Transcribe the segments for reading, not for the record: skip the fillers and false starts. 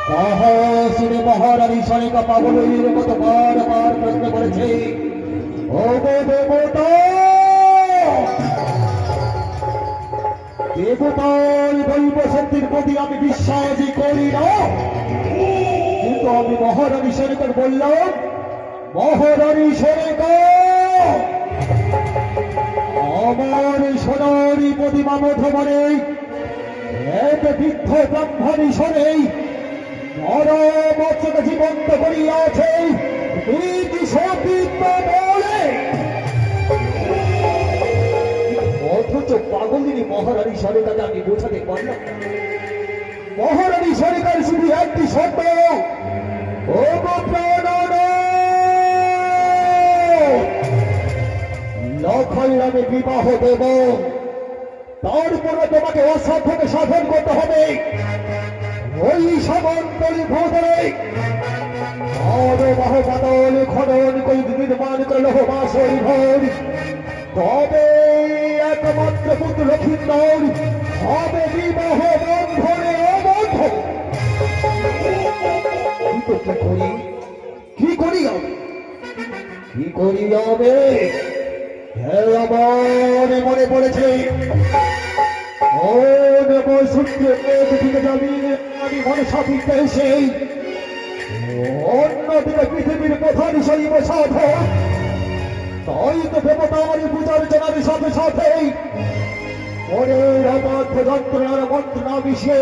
তাহা শুনে মহারানী সনিকা পাগলের মতো বারবার প্রশ্ন করেছে, ও গো দেবতা, দেবতার দৈব শক্তির প্রতি আমি বিশ্বাসই করি না। কিন্তু আমি মহারানী সনিকার বললাম, মহারানী সনিকা, আমার সোনারি প্রতিমা মধ্যমনে এক বৃদ্ধ ব্রাহ্মণী শোনে মরমস্তকে জীবন্ত করিয়াছে, বলে অথচ পাগলিনী মহারানী সনিকাকে আমি বোঝাতে পারলাম। মহারানী সনিকার শুধু একটি শব্দ, ও লক্ষণ আমি বিবাহ দেব, তারপরে তোমাকে অসাধ্যকে সাধন করতে হবে। ওই সামন্তরী ভূতরে বাহ বাদল খনন করে নির্মাণ করে লোহবাসর ঘর, তবে একমাত্র পুত্র লক্ষ্মীন্দর হবে বিবাহ বন্ধনে অবদ্ধ। কি করি হবে? আমার মনে পড়েছে, ও দেব সূর্য দিকে যাবি, আমি মনে সাথীতে এসে অন্যদিকে পৃথিবীর প্রধান শৈব সাধক, তাই তো দেবতা আমার পূজার জনার সাথে সাথে মনের অবাধ্য যন্ত্রণার মন্ত্রণা মিশিয়ে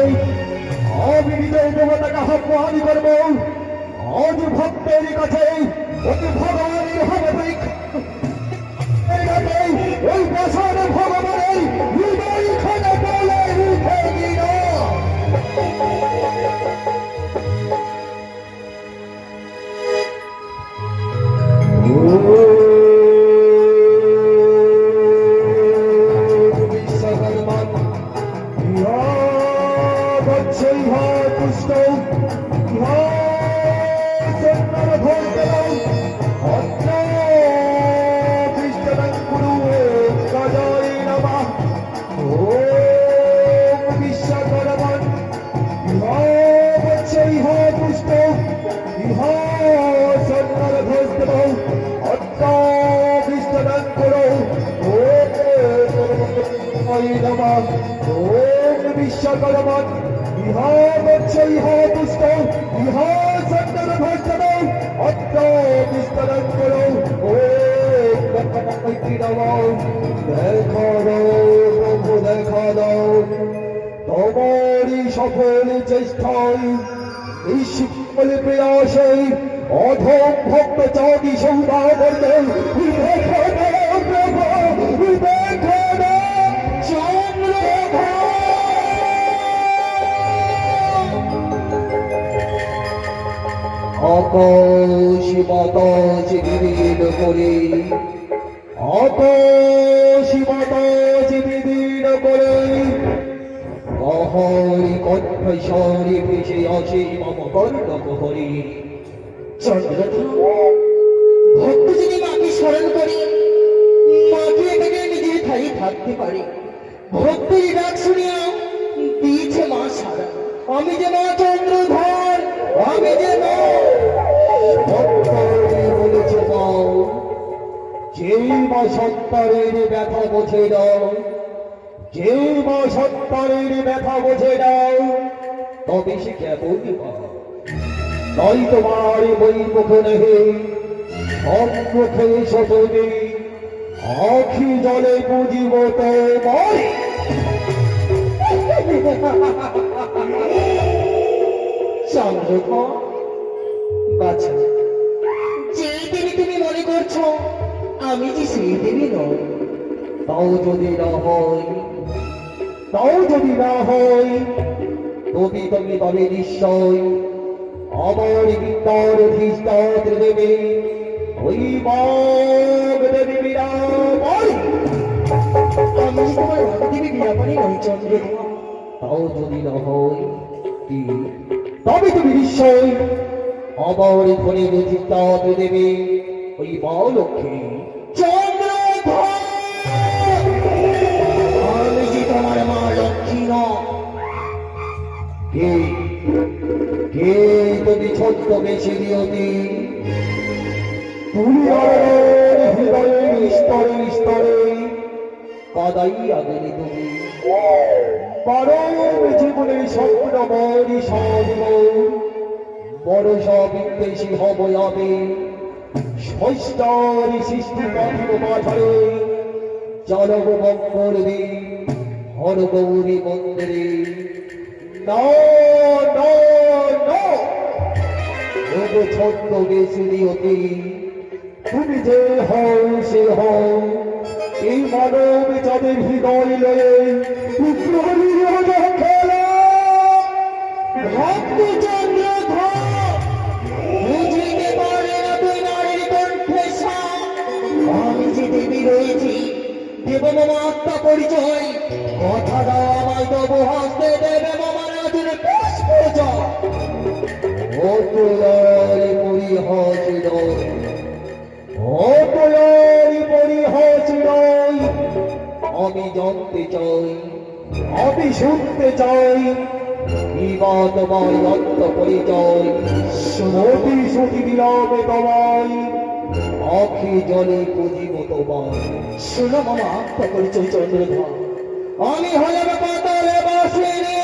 আমি নিজের দেবতাকে আহ্বান করব। আজ ভক্তের কাছে অতি ভগবানের হবে ওই বছর ভগবানের হৃদয় খানে বলে উঠে দিল। বিশ্বকর্মণ ইহা বচ্ছে ইহা পুষ্ট ইহা সন্ন্যার ভজন অত্র বিস্তরণ করো। ও দেখা দাও প্রভু, দেখা দাও তোমারই সফল চেষ্টায় এই সকল প্রয়াসে অধম ভক্ত চাঁদি সৌভাবর্ধন দেখা দাও প্রভু, দেখা দাও আকাশ বাতাস বিলীন করে, আকাশ বাতাস বিলীন করে পাহাড়ি কণ্ঠস্বরে ভেসে আসে মম কর্ণকহরে। ভক্ত যদি মাকে স্মরণ করে, মাকে এখানে নিজের ঠাই থাকতে পারে। ভক্তের ডাক শুনিয়া দিয়েছে মা সারা, আমি যে মা চন্দ্রধর, আমি যে মা বলেছে দাও, যেই মা সত্তরের ব্যথা বোঝে দাও, যেই মা সত্তরের ব্যথা বোঝে দাও, তবে সে কেবল তাই তোমার বই মুখ নেহে সম্মুখে সতনে আখি জলে বুঝিব তোমার। চন্দ্রধর বাছা, যেই দেবী তুমি মনে করছো আমি যে সেই দেবী নই। তাও যদি না হয়, তাও যদি না হয়, তুমি তবে নিশ্চয় আমার বিদ্যার অধিষ্ঠাত্র দেবে ওই বাগ দেবী বীরামণি। আমি তোমার দেবী বীরামণি নই চন্দ্রধর। তাও যদি না হয়, কি তবে তুমি নিশ্চয় আমার ঘরে অধিষ্ঠাত্র দেবে ওই মা লক্ষ্মী। চন্দ্রধর, আমি যে তোমার মা লক্ষ্মী, জানি না। কে কে তুমি ছোট্ট বেশি নিয়তি তুমি আমার হৃদয়ের স্তরে স্তরে কাদাইয়া গেলে তুমি মানব জীবনের স্বপ্ন বড়ি সর্ব বড় সব বিদ্বেষী হব আমি সংস্কার সৃষ্টি পাঠিব মাঝারে চালব মঙ্গলে হর গৌরী মন্দিরে না না না ওগো ছোট্ট বেশি নিয়তি তুমি যে হও সে হও এই মানব যাদের হৃদয় লয়ে বিপ্লবীর খেলা ভক্ত চন্দ্রধর বুঝিতে পারে না তুই নারীর কণ্ঠে সাপ। আমি যে দেবী রয়েছি দেব মামা আত্মা পরিচয়, কথা দাও আমায় তবু হাসতে দেবে মামা রাজের পুষ্প জয়। ও তোলারি পরিহাস নয় ও তোলারি পরিহাস নয় আমি জানতে চাই আমি শুনতে চাই ইবা তোমার আত্ম পরিচয় সতী সতী দিলামে তোমায় আখি জলে পুজিব তোমায় শোনো মামা আত্মা পরিচয় চন্দ্রধর, আমি হলাম পাতালে বাসিনী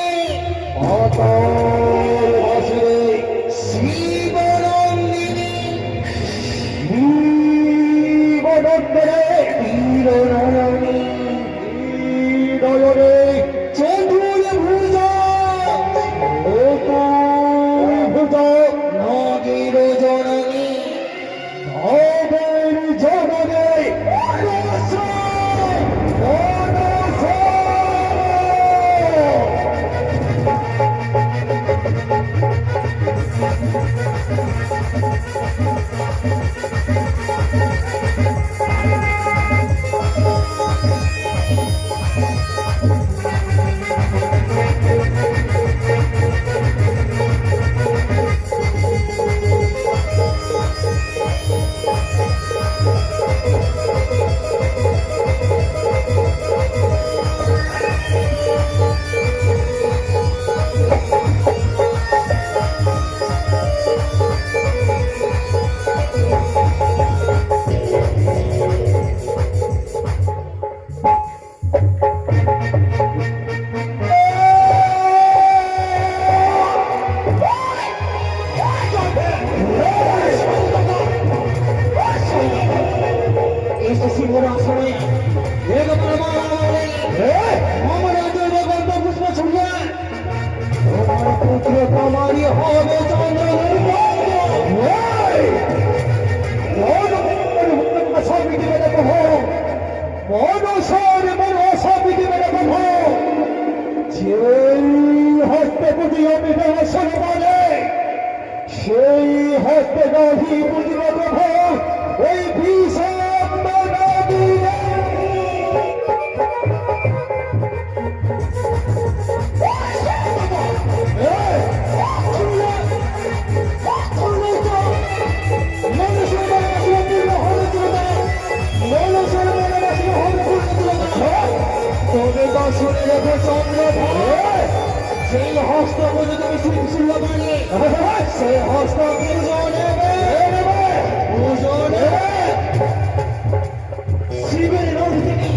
পাতাল বাসিরে শিবনন্দিনী জীবনন্দরে বীরনয়নী নয়নে চতুর্ভুজ ও তুমি ভুজা নাগের জননী ভাবের জননে সিংহাসনে মামা রাজের গল্প পুষ্প ছুড়ে তোমার পুত্র তোমারই হবে সেই হস্তে গাহি বুঝিব প্রভু ওই ভীষণ শুনে রেখো চন্দ্রধর, সেই হস্ত বুঝে তুমি শুনছিল বাণী, সেই হস্ত পুজো নেবে পুজো নেবে শিবের নন্দিনী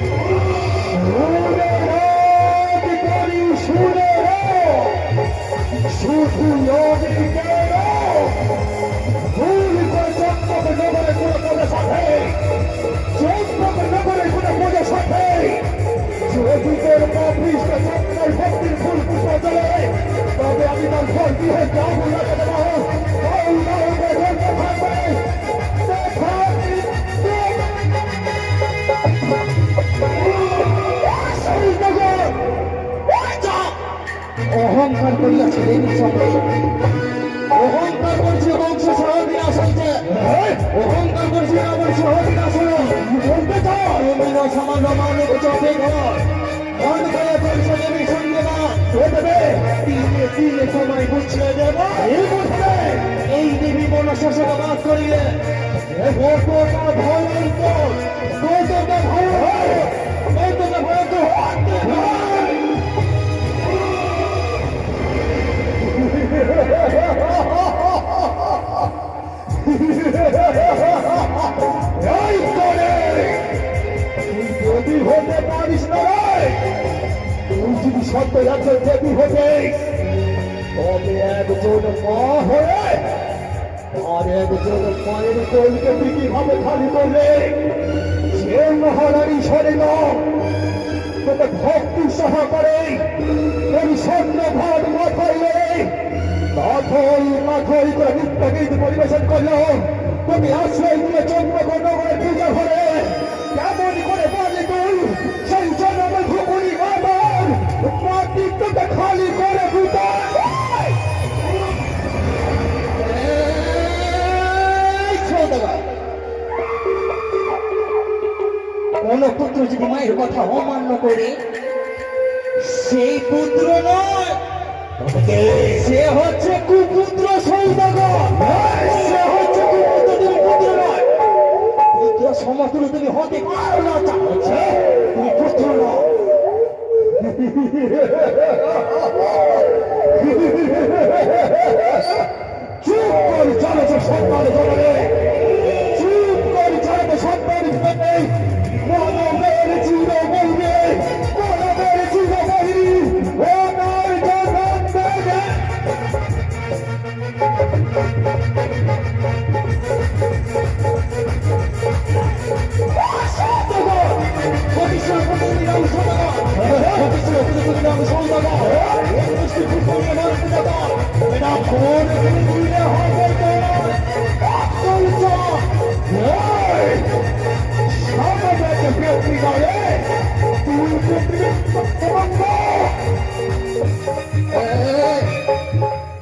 শুধু অহংকার করিয়াছে দেবীর সঙ্গে অহংকার করছে বংশ সহ বিনাশ হয়েছে অহংকার করছে আমার সহ বিনাশ হলো বলতে চাও তুমি সামান্য মানব চোখে ঘর মন করে করছে দেবীর সঙ্গে না তিনে তিনে সময় বুঝিয়ে দেব এই দেবী মনসা সাথে বাস করিয়ে কতটা ভয়ঙ্কর কতটা ভয় কতটা ভয়ঙ্কর এই করে তুই যদি হতে পারিস না রে, তুই যদি সত্য একজন দেবী হতে তবে একজন মা হয়ে আর একজন মায়ের কোলকে তুই কিভাবে খালি করলে সে মহারানী সরে না তোকে ভক্তি সহকারে তোর স্বর্ণ ভাগ মাথায় মাথায় করে নিত্য গীত পরিবেশন করলো তোকে আশ্রয় দিয়ে চন্দ্রকোট নগরের পূজা ঘরে কেমন করে বলে তুই সেই জন্ম ধুকুনি বাবার মাটি তোকে খালি করে কোন পুত্র যদি মায়ের কথা অমান্য করে সেই পুত্র নয় সে হচ্ছে কুপুত্র সৌদাগর সে হচ্ছে কুপুত্র তুমি পুত্র নয় পুত্র সমতুল্য তুমি হতে পারো না তা হচ্ছে তুমি পুত্র নয় চুপ করে চলেছে সন্তানের জন্মে চুপ করে চলেছে সন্তানের জন্মে মানবের চির বলবে মানবের চির বহিনী ওনার জগৎ দেবে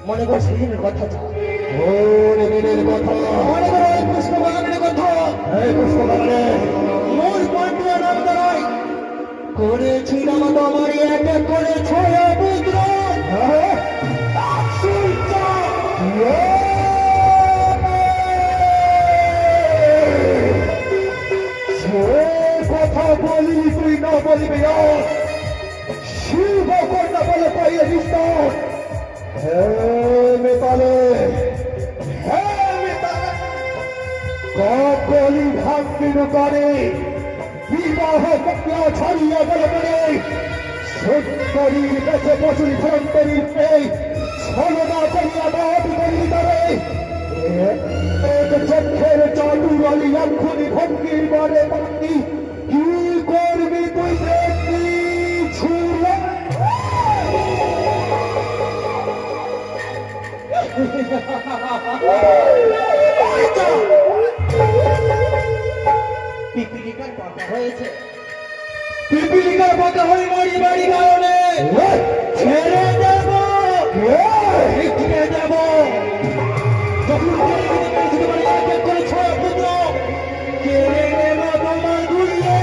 মনে করো সেদিনের কথা মনে করো এই পুষ্পবাগানের কথা এই পুষ্পবাগানের মোর পান্ডুয়া নাম দাঁড়াই করেছিলাম তোমার এক এক করে ছয় পুত্র কথা বলি তুই না বলবি শিব কন্যা বলে পাইয়ে দিস কলি ভাঙ্গির করে বিবাহ প্রক্রিয়া ছাড়িয়া বলে বলে সুন্দরীর কাছে বসুল সুন্দরীর পেয়ে ছলনা করিয়া বাদ করি তবে এক চক্ষের চাতুরালি এক্ষুনি ভঙ্গির মানে ভঙ্গি কি করবি তুই দেখবি ছিল পিপিলিকার কথা হয়েছে পিপিলিকার কথা হয়ে বাড়ি বাড়ি কারণে ছেড়ে দেব ছেড়ে দেব যখন এক এক করে ছয় পুত্র কেড়ে নেব তোমার গুলিয়ে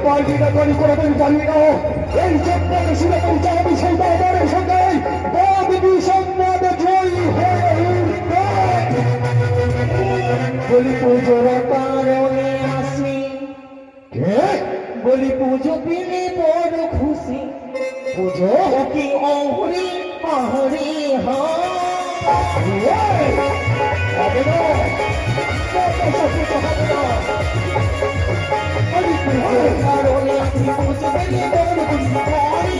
পারবি না করি করে তুমি পারবি না এই চক্রের শুনে তুমি যাবি সেই বাবার সঙ্গে বাদবি সংবাদ জয়ী হয়ে উঠবে বলি পুজোর কারণে আসি বলি পুজো পেলে বড় খুশি পুজো কি অহরি পাহাড়ি হবে না কারণে আসি পুজো পেলে বড় খুশি পাহাড়ি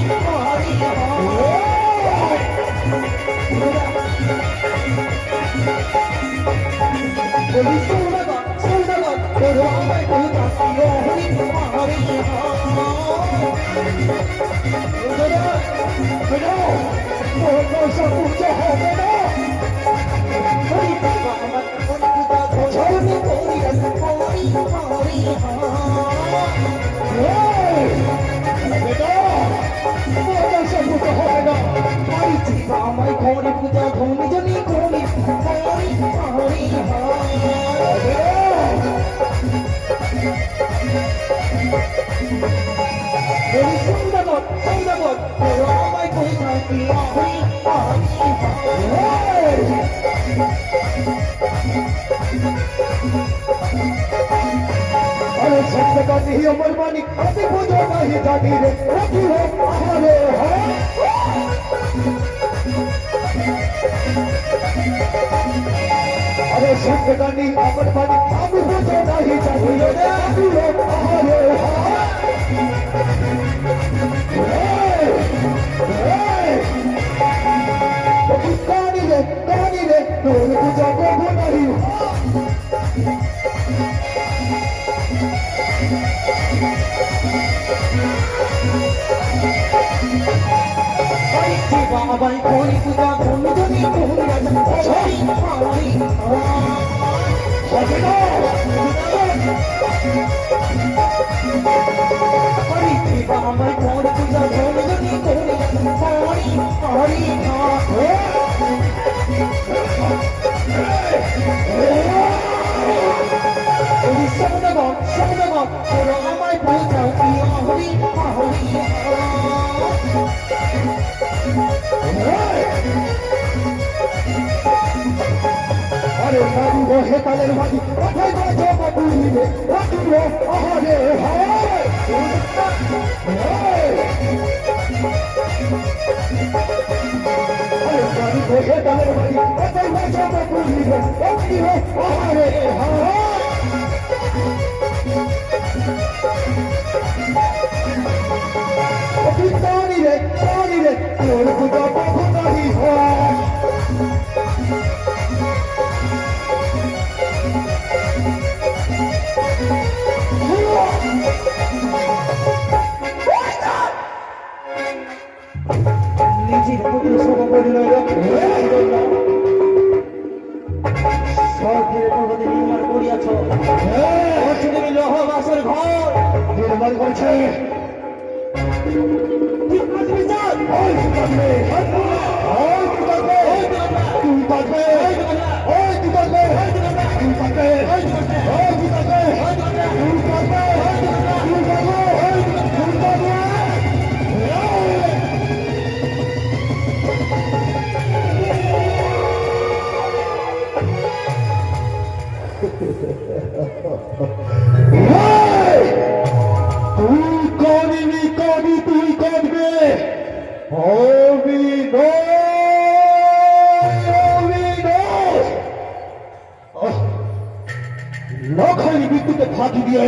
বলি সৌদাগর তোর আমায় বলি কাশি অহরি পাহাড়ি হবে না হরি এই, বেটা, তোর সব মতো হবে না। হরি জীবা আমায় ঘরে পূজা ধনী জনী করি হরি হরি হরি সুন্দর সুন্দর তোর আমায় পূজা দিয়া হরি হরি अरे सत्य का नहीं अमर मानी अति पूजो नहीं जानी रे रखी हो हमारे अरे सत्य का नहीं अमर मानी अति पूजो नहीं जानी रे रखी हो हमारे कहानी रे तोर पूजा को नहीं হরি জীবা আমায় ঘরে পূজা ধনী জনী করি হরি হরি হরি জীবা আমায় ঘরে পূজা ধনী জনী করি হরি হরি হরি সৌনগণ সৌনগণ তোর আমায় পূজা দিয়া হরি হরি अरे बाबू वो है ताले वाली अठे बाजो बाबूरी रे रखी हो हमारे अरे बाबू वो है ताले वाली अठे बाजो बाबूरी रे रखी हो हमारे पानी रे तोर पूजा बाबू नहीं हो নিজের পুত্র সর্বপরিণয় সরকারের পর্বতে নির্মাণ করিয়াছ অষ্টদেবী লহবাসের ঘর নির্মাণ করছে ঠিক আছে বিচার ওই তুই থাকবে তুই করবে লখানি বিদ্যুতে ফাঁকি দিয়ে